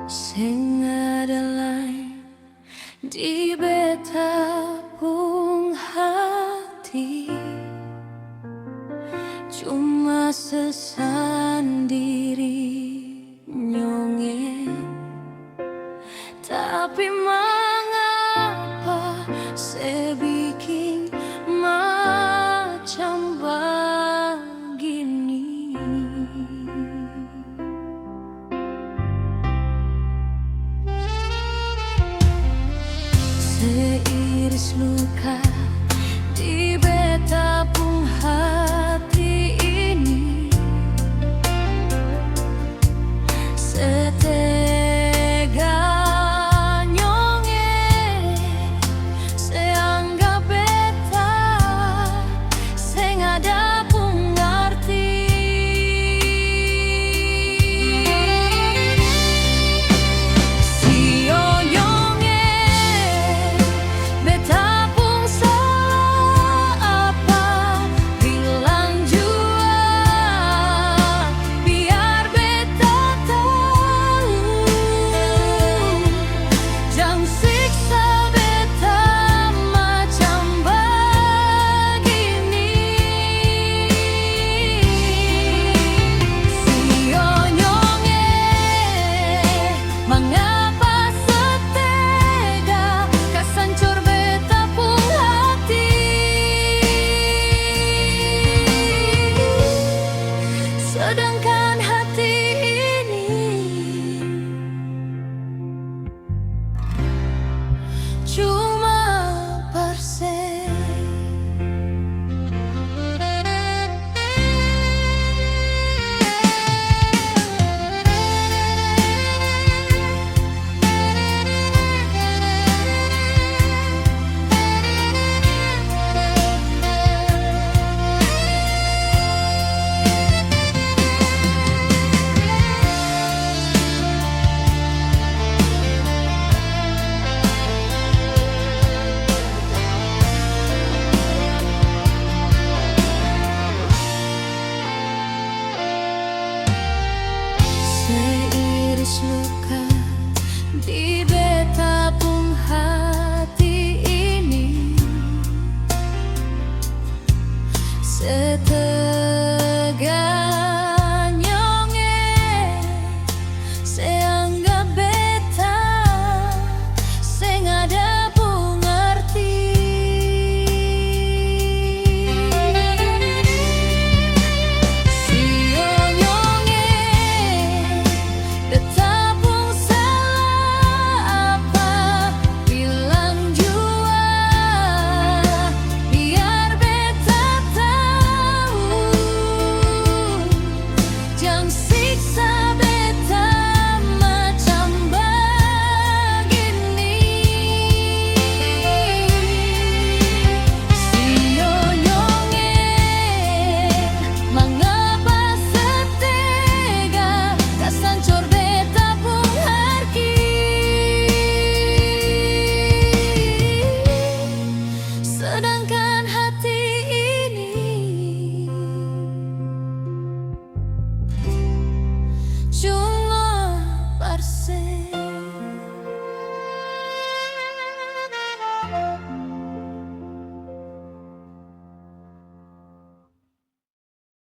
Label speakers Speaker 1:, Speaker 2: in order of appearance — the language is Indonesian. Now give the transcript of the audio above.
Speaker 1: Sing ada lain di beta pung hati, cuma sesendiri nyonge. Tapi mengapa saya bikin macam begini? Seiris luka di beta pung hati ini, setega nyonge seanggap beta sing ada pung arti. Sio nyonge beta pung salah apa, bilang jua biar beta tahu, jangan siksa beta macam begini. Sio nyonge mengapa setega kasancur beta pung hati, sedangkan hati ini cuma persen. Seiris luka di beta pung hati ini, setega nyonge seanggap beta sing ada pung arti. Sio nyonge beta pung salah apa, bilang jua biar beta tahu, jangan siksa beta macam begini. Sio nyonge mengapa setega kasancur beta pung hargi, sedangkan hati ini cuma persen.